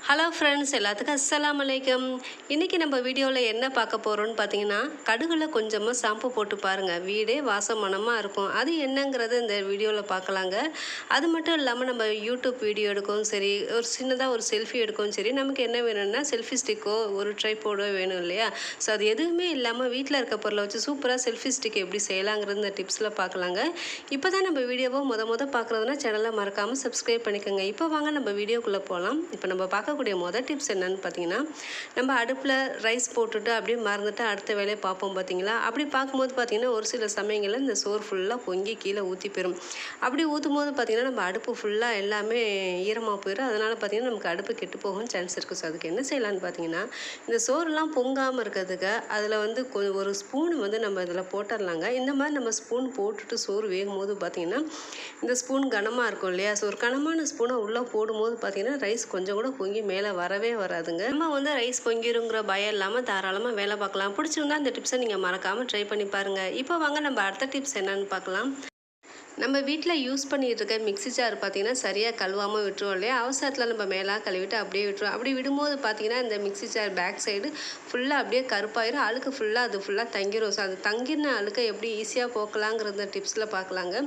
Hello friends, எல்லாத்துக்கும் அஸ்ஸலாமு அலைக்கும். இன்றைக்கி நம்ம வீடியோவில் என்ன பார்க்க போகிறோன்னு பார்த்தீங்கன்னா, கடுகுல கொஞ்சமாக ஷாம்பு போட்டு பாருங்கள், வீடே வாசம் மணமாக இருக்கும். அது என்னங்கிறது இந்த வீடியோவில் பார்க்கலாங்க. அது மட்டும் இல்லாமல் நம்ம யூடியூப் வீடியோ எடுக்கவும் சரி, ஒரு சின்னதாக ஒரு செல்ஃபி எடுக்கவும் சரி, நமக்கு என்ன வேணும்னா செல்ஃபி ஸ்டிக்கோ ஒரு ட்ரைபோர்டோ வேணும் இல்லையா? ஸோ அது எதுவுமே இல்லாமல் வீட்டில் இருக்க பொருளை வச்சு சூப்பராக செல்ஃபி ஸ்டிக் எப்படி செய்யலாங்கிறது இந்த டிப்ஸில் பார்க்கலாங்க. இப்போ தான் நம்ம வீடியோவை முத பார்க்குறதுனா சேனலை மறக்காமல் சப்ஸ்கிரைப் பண்ணிக்கோங்க. இப்போ வாங்க நம்ம வீடியோக்குள்ளே போகலாம். இப்போ நம்ம பார்க்கக்கூடிய மொதல் டிப்ஸ் என்னன்னு பார்த்தீங்கன்னா, நம்ம அடுப்பில் ரைஸ் போட்டுட்டு அப்படியே மறந்துட்டு அடுத்த வேலையை பார்ப்போம் பார்த்தீங்களா? அப்படி பார்க்கும்போது பார்த்தீங்கன்னா, ஒரு சில சமயங்களில் இந்த சோறு ஃபுல்லாக பொங்கி கீழே ஊற்றி போயிடும். அப்படி ஊற்றும் போது பார்த்தீங்கன்னா, நம்ம அடுப்பு ஃபுல்லாக எல்லாமே ஈரமாக போயிடும். அதனால் பார்த்தீங்கன்னா, நமக்கு அடுப்பு கெட்டு போகவும் சான்ஸ் இருக்குது. ஸோ அதுக்கு என்ன செய்யலான்னு பார்த்தீங்கன்னா, இந்த சோறுலாம் பொங்காமல் இருக்கிறதுக்கு அதில் வந்து ஒரு ஸ்பூன் வந்து நம்ம இதில் போட்டுடலாங்க. இந்த மாதிரி நம்ம ஸ்பூன் போட்டுட்டு சோறு வேகும்போது பார்த்தீங்கன்னா, இந்த ஸ்பூன் கனமாக இருக்கும் இல்லையா? ஸோ ஒரு கனமான ஸ்பூனை உள்ளே போடும்போது பார்த்தீங்கன்னா, ரைஸ் கொஞ்சம் கூட பொங்கி மேலே வரவே வராதுங்க. நம்ம வந்து ரைஸ் பொங்கிருங்கிற பயம் இல்லாமல் தாராளமாக வேலை பார்க்கலாம். பிடிச்சிருந்தா இந்த டிப்ஸை நீங்கள் மறக்காமல் ட்ரை பண்ணி பாருங்கள். இப்போ வாங்க நம்ம அடுத்த டிப்ஸ் என்னன்னு பார்க்கலாம். நம்ம வீட்டில் யூஸ் பண்ணிகிட்டு இருக்க மிக்ஸி ஜார் பார்த்திங்கன்னா சரியாக கழுவாமல் விட்டுருவோம் இல்லையா? அவசரத்தில் நம்ம மேலே கழுவிட்டு அப்படியே விட்டுருவோம். அப்படி விடும்போது பார்த்திங்கன்னா, இந்த மிக்ஸி ஜார் பேக் சைடு ஃபுல்லாக அப்படியே கருப்பாயிரும், அழுக்கு ஃபுல்லாக அது ஃபுல்லாக தங்கிரும். ஸோ அது தங்கின அழுக்கை எப்படி ஈஸியாக போக்கலாங்கிறத டிப்ஸில் பார்க்கலாங்க.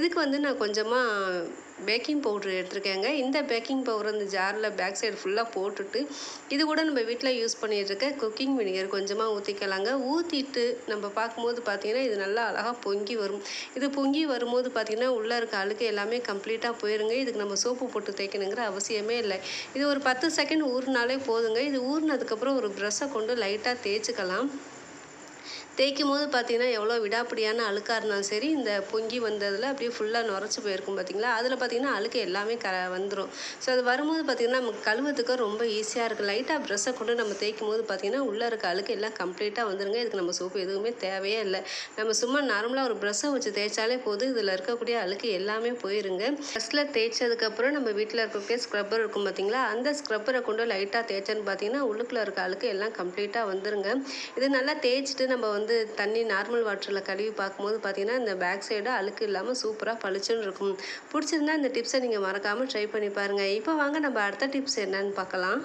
இதுக்கு வந்து நான் கொஞ்சமாக பேக்கிங் பவுட்ரு எடுத்துருக்கேங்க. இந்த பேக்கிங் பவுடர் இந்த ஜாரில் பேக் சைடு ஃபுல்லாக போட்டுட்டு, இது கூட நம்ம வீட்டில் யூஸ் பண்ணிகிட்டு இருக்க குக்கிங் வினிகர் கொஞ்சமாக ஊற்றிக்கலாங்க. ஊற்றிட்டு நம்ம பார்க்கும்போது பார்த்திங்கன்னா, இது நல்லா அழகாக பொங்கி வரும். இது பொங்கி வரும்போது பார்த்திங்கன்னா, உள்ளே இருக்க அழுக்கு எல்லாமே கம்ப்ளீட்டாக போயிருங்க. இதுக்கு நம்ம சோப்பு போட்டு தேய்க்கணுங்கிற அவசியமே இல்லை. இது ஒரு 10 செகண்ட் ஊறினாலே போதுங்க. இது ஊறினதுக்கப்புறம் ஒரு ப்ரஷ்ஷை கொண்டு லைட்டாக தேய்ச்சிக்கலாம். தேய்க்கும் போது பார்த்திங்கன்னா, எவ்வளோ விடாப்பிடியான அழுக்காக இருந்தாலும் சரி, இந்த பொங்கி வந்ததில் அப்படியே ஃபுல்லாக நுரைச்சி போயிருக்கும் பார்த்திங்களா? அதில் பார்த்திங்கன்னா அழுக்கு எல்லாமே வந்துடும். ஸோ அது வரும்போது பார்த்திங்கன்னா, நமக்கு கழுவுறதுக்கு ரொம்ப ஈஸியாக இருக்குது. லைட்டாக ப்ரஷ்ஷை கொண்டு நம்ம தேய்க்கும் போது பார்த்திங்கன்னா, உள்ளே இருக்க அழுக்கு எல்லாம் கம்ப்ளீட்டாக வந்துடுங்க. இதுக்கு நம்ம சோப்பு எதுவுமே தேவையே இல்லை. நம்ம சும்மா நார்மலாக ஒரு ப்ரஷ்ஷை வச்சு தேய்ச்சாலே போதும். இதில் இருக்கக்கூடிய அழுக்கு எல்லாமே போயிருங்க. ஃபஸ்ட்டில் தேய்ச்சதுக்கப்புறம் நம்ம வீட்டில் இருக்கக்கூடிய ஸ்க்ரப்பர் இருக்கும் பார்த்திங்களா? அந்த ஸ்க்ரப்பரை கொண்டு லைட்டாக தேய்ச்சேன்னு பார்த்திங்கன்னா, உள்ளுக்குள்ளே இருக்க அழுக்கு எல்லாம் கம்ப்ளீட்டாக வந்துடுங்க. இது நல்லா தேய்ச்சிட்டு நம்ம வந்து தண்ணி நார்மல் வாட்டரில் கழுவி பார்க்கும்போது பார்த்திங்கன்னா, இந்த பேக் சைடு அழுக்கு இல்லாமல் சூப்பராக பளிச்சுன்னு இருக்கும். பிடிச்சிருந்தா இந்த டிப்ஸை நீங்கள் மறக்காமல் ட்ரை பண்ணி பாருங்கள். இப்போ வாங்க நம்ம அடுத்த டிப்ஸ் என்னன்னு பார்க்கலாம்.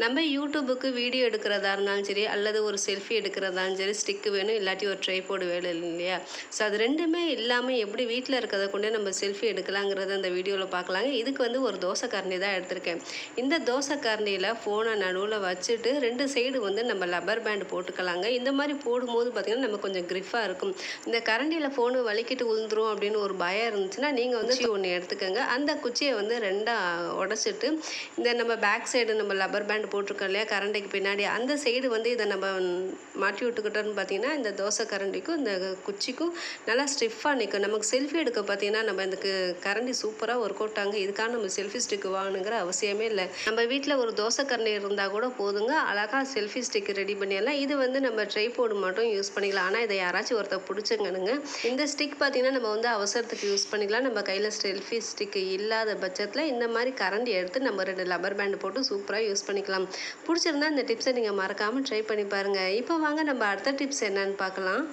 நம்ம யூடியூபுக்கு வீடியோ எடுக்கிறதா இருந்தாலும் சரி, அல்லது ஒரு செல்ஃபி எடுக்கிறதாலும் சரி, ஸ்டிக்கு வேணும், இல்லாட்டி ஒரு ட்ரைபோர்டு வேணும் இல்லையா? ஸோ அது ரெண்டுமே இல்லாமல் எப்படி வீட்டில் இருக்கிறத கொண்டே நம்ம செல்ஃபி எடுக்கலாங்கிறத அந்த வீடியோவில் பார்க்கலாங்க. இதுக்கு வந்து ஒரு தோசை கரண்டி தான் எடுத்திருக்கேன். இந்த தோசை கரண்டியில் ஃபோனை நடுவில் வச்சுட்டு 2 சைடு வந்து நம்ம லப்பர் பேண்டு போட்டுக்கலாங்க. இந்த மாதிரி போடும்போது பார்த்திங்கன்னா, நம்ம கொஞ்சம் கிரிஃபாக இருக்கும். இந்த கரண்டியில் ஃபோனு வலிக்கிட்டு விழுந்துரும் அப்படின்னு ஒரு பயம் இருந்துச்சுன்னா, நீங்கள் வந்து ஒன்று எடுத்துக்கோங்க. அந்த குச்சியை வந்து 2ஆக உடச்சிட்டு, இந்த நம்ம பேக் சைடு நம்ம லப்பர் பேண்ட் போட்டிருக்கோம் இல்லையா, கரண்டிக்கு பின்னாடி அந்த சைடு வந்து இதை நம்ம மாட்டி விட்டுக்கிட்டோன்னு பார்த்தீங்கன்னா, இந்த தோசை கரண்டிக்கும் இந்த குச்சிக்கும் நல்லா ஸ்டிஃபாக நிற்கும். நமக்கு செல்ஃபி எடுக்க பார்த்தீங்கன்னா, நம்ம இதுக்கு கரண்டி சூப்பராக ஒர்க் அவுட் ஆகுங்க. இதுக்காக நம்ம செல்ஃபி ஸ்டிக் வாங்கணுங்கிற அவசியமே இல்லை. நம்ம வீட்டில் ஒரு தோசை கரண்டி இருந்தால் கூட போதுங்க, அழகாக செல்ஃபி ஸ்டிக் ரெடி பண்ணிடலாம். இது வந்து நம்ம ட்ரைபோர்டு மட்டும் யூஸ் பண்ணிக்கலாம். ஆனால் இதை யாராச்சும் ஒருத்தர் பிடிச்சங்கனுங்க. இந்த ஸ்டிக் பார்த்தீங்கன்னா, நம்ம வந்து அவசரத்துக்கு யூஸ் பண்ணிக்கலாம். நம்ம கையில் செல்ஃபி ஸ்டிக் இல்லாத பட்சத்தில் இந்த மாதிரி கரண்டி எடுத்து நம்ம 2 லப்பர் பேண்டு போட்டு சூப்பராக யூஸ் பண்ணிக்கலாம். பிடிச்சிருந்தா இந்த டிப்ஸை நீங்கள் மறக்காமல் ட்ரை பண்ணி பாருங்கள். இப்போ வாங்க நம்ம அடுத்த டிப்ஸ் என்னன்னு பார்க்கலாம்.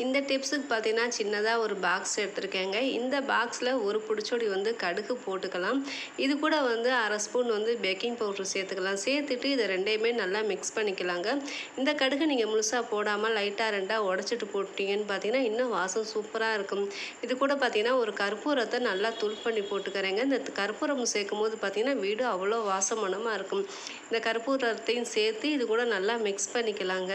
இந்த டிப்ஸுக்கு பார்த்தீங்கன்னா, சின்னதாக ஒரு பாக்ஸ் எடுத்துருக்கேங்க. இந்த பாக்ஸில் ஒரு பிடிச்சோடி வந்து கடுகு போட்டுக்கலாம். இது கூட வந்து 1/2 ஸ்பூன் வந்து பேக்கிங் பவுடர் சேர்த்துக்கலாம். சேர்த்துட்டு இதை ரெண்டையுமே நல்லா மிக்ஸ் பண்ணிக்கலாங்க. இந்த கடுகு நீங்கள் முழுசாக போடாமல் லைட்டாக 2ஆக உடச்சிட்டு போட்டிங்கன்னு பார்த்தீங்கன்னா, இன்னும் வாசம் சூப்பராக இருக்கும். இது கூட பார்த்தீங்கன்னா, ஒரு கற்பூரத்தை நல்லா தூள் பண்ணி போட்டுக்கிறேங்க. இந்த கற்பூரம் சேர்க்கும் போது பார்த்தீங்கன்னா, வீடு அவ்வளோ வாசம் மணமாக இருக்கும். இந்த கற்பூரத்தையும் சேர்த்து இது கூட நல்லா மிக்ஸ் பண்ணிக்கலாங்க.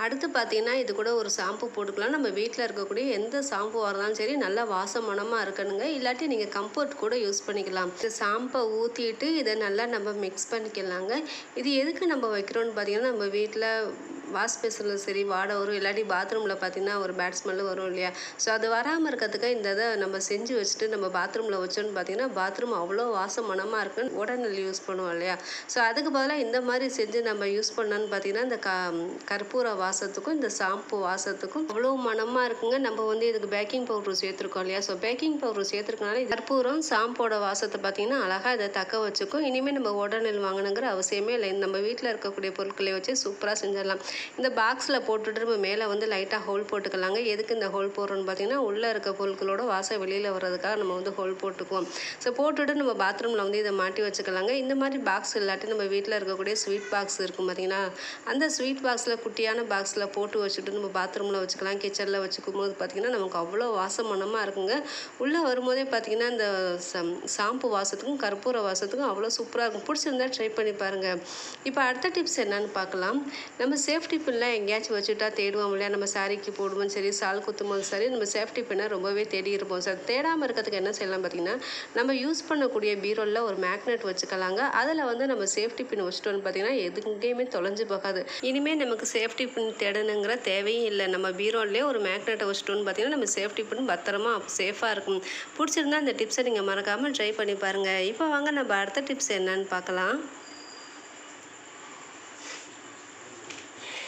அடுத்து பார்த்தீங்கன்னா, இது கூட ஒரு ஷாம்பு போட்டுக்கலாம். நம்ம வீட்டில் இருக்கக்கூடிய எந்த ஷாம்புவாக இருந்தாலும் சரி, நல்லா வாசம் மணமாக இருக்கணுங்க. இல்லாட்டி நீங்கள் கம்ஃபர்ட் கூட யூஸ் பண்ணிக்கலாம். இந்த ஷாம்பை ஊற்றிட்டு இதை நல்லா நம்ம மிக்ஸ் பண்ணிக்கலாங்க. இது எதுக்கு நம்ம வைக்கிறோன்னு பார்த்தீங்கன்னா, நம்ம வீட்டில் வாஷ் பேஸில் சரி வாடை வரும், இல்லாட்டி பாத்ரூமில் பார்த்திங்கன்னா ஒரு பேட் ஸ்மெல்லு வரும் இல்லையா? ஸோ அது வராமல் இருக்கிறதுக்கு இந்த இதை நம்ம செஞ்சு வச்சுட்டு நம்ம பாத்ரூமில் வச்சோன்னு பார்த்திங்கன்னா, பாத்ரூம் அவ்வளோ வாசம் மணமாக இருக்குன்னு உடனே யூஸ் பண்ணுவோம் இல்லையா? ஸோ அதுக்கு பதிலாக இந்த மாதிரி செஞ்சு நம்ம யூஸ் பண்ணோன்னு பார்த்திங்கன்னா, இந்த கற்பூர வாசத்துக்கும் இந்த ஷாம்பு வாசத்துக்கும் அவ்வளோ மணமாக இருக்குங்க. நம்ம வந்து இதுக்கு பேக்கிங் பவுடர் சேர்த்துருக்கோம் இல்லையா? ஸோ பேக்கிங் பவுடர் சேர்த்துருக்கனால கற்பூரம் ஷாம்போட வாசத்தை பார்த்திங்கன்னா அழகாக இதை தக்க வச்சுக்கும். இனிமேல் நம்ம உடனே வாங்கணுங்கிற அவசியமே இல்லை. நம்ம வீட்டில் இருக்கக்கூடிய பொருட்களை வச்சு சூப்பராக செஞ்சிடலாம். இந்த பாக்ஸில் போட்டுட்டு நம்ம மேலே வந்து லைட்டாக ஹோல் போட்டுக்கலாங்க. எதுக்கு இந்த ஹோல் போடுறோன்னு பார்த்தீங்கன்னா, உள்ளே இருக்க பொருட்களோட வாசம் வெளியில் வர்றதுக்காக நம்ம வந்து ஹோல் போட்டுக்குவோம். ஸோ போட்டுட்டு நம்ம பாத்ரூமில் வந்து இதை மாட்டி வச்சுக்கலாங்க. இந்த மாதிரி பாக்ஸ் இல்லாட்டி நம்ம வீட்டில் இருக்கக்கூடிய ஸ்வீட் பாக்ஸ் இருக்கும் பார்த்தீங்கன்னா, அந்த ஸ்வீட் பாக்ஸில் குட்டியான பாக்ஸில் போட்டு வச்சுட்டு நம்ம பாத்ரூமில் வச்சுக்கலாம். கிச்சனில் வச்சுக்கும் போது பார்த்திங்கன்னா நமக்கு அவ்வளோ வாசம் மணமாக இருக்குங்க. உள்ளே வரும்போதே பார்த்திங்கன்னா இந்த ஷாம்பு வாசத்துக்கும் கற்பூர வாசத்துக்கும் அவ்வளோ சூப்பராக இருக்கும். பிடிச்சிருந்தா ட்ரை பண்ணி பாருங்கள். இப்போ அடுத்த டிப்ஸ் என்னன்னு பார்க்கலாம். நம்ம சேஃப்டி பின்லாம் எங்கேயாச்சும் வச்சுட்டா தேடுவோம் இல்லையா? நம்ம சாரிக்கு போடுவோம் சரி, சால் குத்தும் போது சரி, நம்ம சேஃப்டி பின்னை ரொம்பவே தேடி இருப்போம் சார். தேடாமல் இருக்கிறதுக்கு என்ன செய்யலாம் பார்த்திங்கன்னா, நம்ம யூஸ் பண்ணக்கூடிய பீரோவில் ஒரு மேக்னெட் வச்சுக்கலாங்க. அதில் வந்து நம்ம சேஃப்டி பின் வச்சுட்டோன்னு பார்த்திங்கன்னா எங்கேயுமே தொலைஞ்சு போகாது. இனிமேல் நமக்கு சேஃப்டி பின் தேடணுங்கிற தேவையும் இல்லை. நம்ம பீரோலே ஒரு மேக்னெட்டை வச்சுட்டோன்னு பார்த்திங்கன்னா நம்ம சேஃப்டி பின் பத்திரமா சேஃபாக இருக்கும். பிடிச்சிருந்தா அந்த டிப்ஸை நீங்கள் மறக்காமல் ட்ரை பண்ணி பாருங்கள். இப்போ வாங்க நம்ம அடுத்த டிப்ஸ் என்னன்னு பார்க்கலாம்.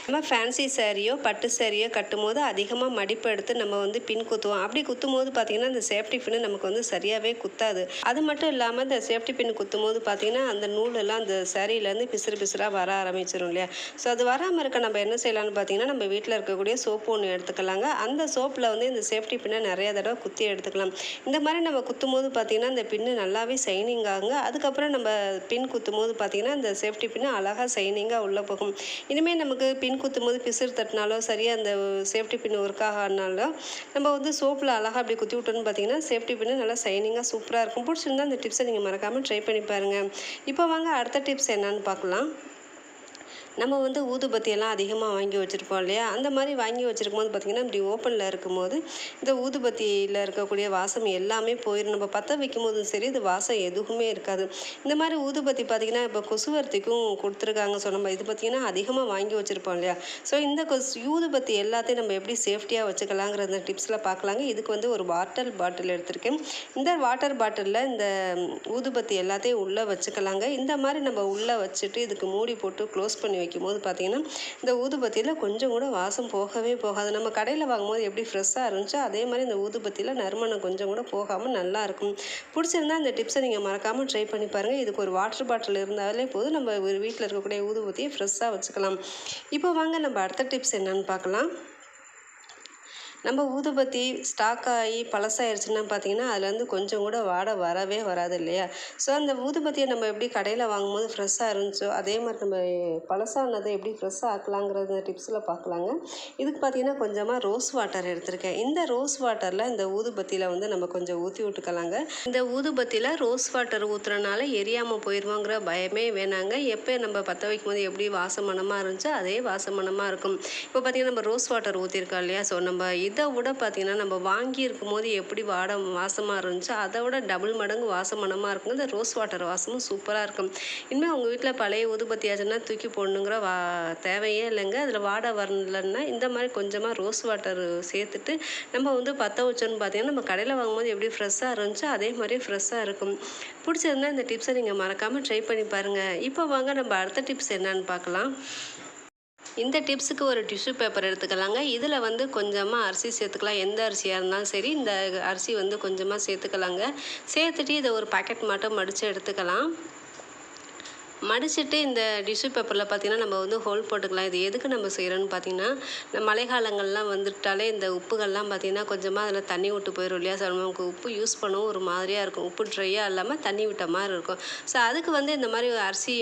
நம்ம ஃபேன்சி சாரியோ பட்டு சாரியோ கட்டும் போது அதிகமாக மடிப்பு எடுத்து நம்ம வந்து பின் குத்துவோம். அப்படி குத்தும் போது பார்த்திங்கன்னா இந்த சேஃப்டி பின்னு நமக்கு வந்து சரியாகவே குத்தாது. அது மட்டும் இல்லாமல் இந்த சேஃப்டி பின் குத்தும் போது பார்த்திங்கன்னா அந்த நூலெல்லாம் அந்த சாரியிலேருந்து பிசுறாக வர ஆரம்பிச்சிடும் இல்லையா? ஸோ அது வராமல் இருக்க நம்ம என்ன செய்யலாம்னு பார்த்திங்கன்னா, நம்ம வீட்டில் இருக்கக்கூடிய சோப்பு ஒன்று எடுத்துக்கலாங்க. அந்த சோப்பில் வந்து இந்த சேஃப்டி பின்னை நிறையா தடவை குத்தி எடுத்துக்கலாம். இந்த மாதிரி நம்ம குத்தும் போது பார்த்திங்கன்னா இந்த பின்னு நல்லாவே ஷைனிங் ஆகுங்க. அதுக்கப்புறம் நம்ம பின் குத்தும் போது பார்த்திங்கன்னா இந்த சேஃப்டி பின்னு அழகாக ஷைனிங்காக உள்ளே போகும். இனிமேல் நமக்கு பின் குத்தும் போது பிசுறு தட்டினாலோ சரியாக அந்த சேஃப்டி பின் ஒர்க் ஆகாதனாலும் நம்ம வந்து சோப்பில் அழகாக அப்படி குத்தி விட்டோன்னு பார்த்தீங்கன்னா சேஃப்டி பின்னு நல்லா ஷைனிங்காக சூப்பராக இருக்கும். பிடிச்சிருந்தா அந்த டிப்ஸை நீங்கள் மறக்காமல் ட்ரை பண்ணி பாருங்கள். இப்போ வாங்க அடுத்த டிப்ஸ் என்னன்னு பார்க்கலாம். நம்ம வந்து ஊதுபத்தியெல்லாம் அதிகமாக வாங்கி வச்சுருப்போம் இல்லையா? அந்த மாதிரி வாங்கி வச்சுருக்கும் போது பார்த்திங்கன்னா இப்படி ஓப்பனில் இருக்கும்போது இந்த ஊதுபத்தியில் இருக்கக்கூடிய வாசம் எல்லாமே போயிடும். நம்ம பற்ற வைக்கும் போதும் சரி இது வாசம் எதுவுமே இருக்காது. இந்த மாதிரி ஊதுபத்தி பார்த்திங்கன்னா இப்போ கொசுவர்த்திக்கும் கொடுத்துருக்காங்க. ஸோ நம்ம இது பார்த்திங்கன்னா அதிகமாக வாங்கி வச்சுருப்போம் இல்லையா? ஸோ இந்த ஊதுபத்தி எல்லாத்தையும் நம்ம எப்படி சேஃப்டியாக வச்சுக்கலாங்கிற அந்த டிப்ஸில் பார்க்கலாங்க. இதுக்கு வந்து ஒரு வாட்டர் பாட்டில் எடுத்திருக்கேன். இந்த வாட்டர் பாட்டிலில் இந்த ஊதுபத்தி எல்லாத்தையும் உள்ளே வச்சுக்கலாங்க. இந்த மாதிரி நம்ம உள்ளே வச்சுட்டு இதுக்கு மூடி போட்டு க்ளோஸ் பண்ணி வைக்கும்போது பார்த்திங்கன்னா இந்த ஊதுபத்தியில் கொஞ்சம் கூட வாசம் போகவே போகாது. நம்ம கடையில் வாங்கும்போது எப்படி ஃப்ரெஷ்ஷாக இருந்துச்சோ அதே மாதிரி இந்த ஊதுபத்தியில் நறுமணம் கொஞ்சம் கூட போகாமல் நல்லாயிருக்கும். பிடிச்சிருந்தா இந்த டிப்ஸை நீங்கள் மறக்காமல் ட்ரை பண்ணி பாருங்கள். இதுக்கு ஒரு வாட்டர் பாட்டில் இருந்தாலே போதும், நம்ம ஒரு வீட்டில் இருக்கக்கூடிய ஊதுபத்தியை ஃப்ரெஷ்ஷாக வச்சுக்கலாம். இப்போ வாங்க நம்ம அடுத்த டிப்ஸ் என்னன்னு பார்க்கலாம். நம்ம ஊதுபத்தி ஸ்டாக் ஆகி பழசாயிருச்சுன்னா பார்த்திங்கன்னா அதுலேருந்து கொஞ்சம் கூட வாடை வரவே வராது இல்லையா? ஸோ அந்த ஊதுபத்தியை நம்ம எப்படி கடையில் வாங்கும்போது ஃப்ரெஷ்ஷாக இருந்துச்சோ அதே மாதிரி நம்ம பழசானதை எப்படி ஃப்ரெஷ்ஷாக ஆக்கலாங்கிறத டிப்ஸில் பார்க்கலாங்க. இதுக்கு பார்த்திங்கன்னா கொஞ்சமாக ரோஸ் வாட்டர் எடுத்திருக்கேன். இந்த ரோஸ் வாட்டரில் இந்த ஊதுபத்தியில் வந்து நம்ம கொஞ்சம் ஊற்றி விட்டுக்கலாங்க. இந்த ஊதுபத்தியில் ரோஸ் வாட்டர் ஊற்றுறனால எரியாமல் போயிடுவோங்கிற பயமே வேணாங்க. எப்போ நம்ம பற்ற வைக்கும் போது எப்படி வாசமனமாக இருந்துச்சோ அதே வாசமனமாக இருக்கும். இப்போ பார்த்திங்கன்னா நம்ம ரோஸ் வாட்டர் ஊற்றிருக்கோம் இல்லையா? ஸோ நம்ம இதை விட பார்த்திங்கன்னா நம்ம வாங்கி இருக்கும் போது எப்படி வாசமாக இருந்துச்சோ அதை விட டபுள் மடங்கு வாசமனமாக இருக்குங்க. இந்த ரோஸ் வாட்டர் வாசமும் சூப்பராக இருக்கும். இனிமேல் உங்கள் வீட்டில் பழைய ஊதுபத்தியாச்சுன்னா தூக்கி போடணுங்கிற தேவையே இல்லைங்க. அதில் வாடை வரலன்னா இந்த மாதிரி கொஞ்சமாக ரோஸ் வாட்டர் சேர்த்துட்டு நம்ம வந்து பற்ற வச்சோன்னு பார்த்திங்கன்னா நம்ம கடையில் வாங்கும்போது எப்படி ஃப்ரெஷ்ஷாக இருந்துச்சோ அதே மாதிரி ஃப்ரெஷ்ஷாக இருக்கும். பிடிச்சிருந்தா இந்த டிப்ஸை நீங்கள் மறக்காமல் ட்ரை பண்ணி பாருங்கள். இப்போ வாங்க நம்ம அடுத்த டிப்ஸ் என்னன்னு பார்க்கலாம். இந்த டிப்ஸுக்கு ஒரு டிஷ்யூ பேப்பர் எடுத்துக்கலாங்க. இதில் வந்து கொஞ்சமாக அரிசி சேர்த்துக்கலாம். எந்த அரிசியாக இருந்தாலும் சரி இந்த அரிசி வந்து கொஞ்சமாக சேர்த்துக்கலாங்க. சேர்த்துட்டு இதை ஒரு பாக்கெட் மட்டும் மடித்து எடுத்துக்கலாம். மடிச்சுட்டு இந்த டிஷ்யூ பேப்பரில் பார்த்திங்கன்னா நம்ம வந்து ஹோல் போட்டுக்கலாம். இது எதுக்கு நம்ம செய்கிறோன்னு பார்த்திங்கன்னா இந்த மழை காலங்கள்லாம் வந்துட்டாலே இந்த உப்புகள்லாம் பார்த்திங்கன்னா கொஞ்சமாக அதில் தண்ணி விட்டு போயிடும் இல்லையா? ஸோ நமக்கு உப்பு யூஸ் பண்ணவும் ஒரு மாதிரியாக இருக்கும். உப்பு ட்ரையாக இல்லாமல் தண்ணி விட்ட மாதிரி இருக்கும். ஸோ அதுக்கு வந்து இந்த மாதிரி அரிசி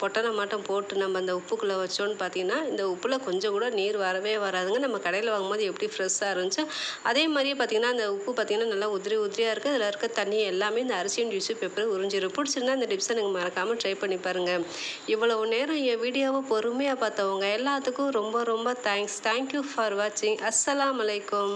பொட்டனை மட்டும் போட்டு நம்ம அந்த உப்புக்குள்ளே வச்சோன்னு பார்த்திங்கன்னா இந்த உப்பில் கொஞ்சம் கூட நீர் வரவே வராதுங்க. நம்ம கடையில் வாங்கும்போது எப்படி ஃப்ரெஷ்ஷாக இருந்துச்சோ அதே மாதிரியே பார்த்திங்கன்னா அந்த உப்பு பார்த்திங்கன்னா நல்லா உதிரியாக இருக்குது. அதில் இருக்க தண்ணி எல்லாமே இந்த அரிசியும் டிஷ்யூ பேப்பர் உறிஞ்சிடும். பிடிச்சிருந்தா இந்த டிப்ஸை நீங்கள் மறக்காமல் ட்ரை பண்ணி பாருங்கள். இவ்வளவு நேரம் என் வீடியோவை பொறுமையாக பார்த்தவங்க எல்லாத்துக்கும் ரொம்ப ரொம்ப தேங்க்ஸ். தேங்க்யூ ஃபார் வாட்சிங். அஸ்ஸலாமு அலைக்கும்.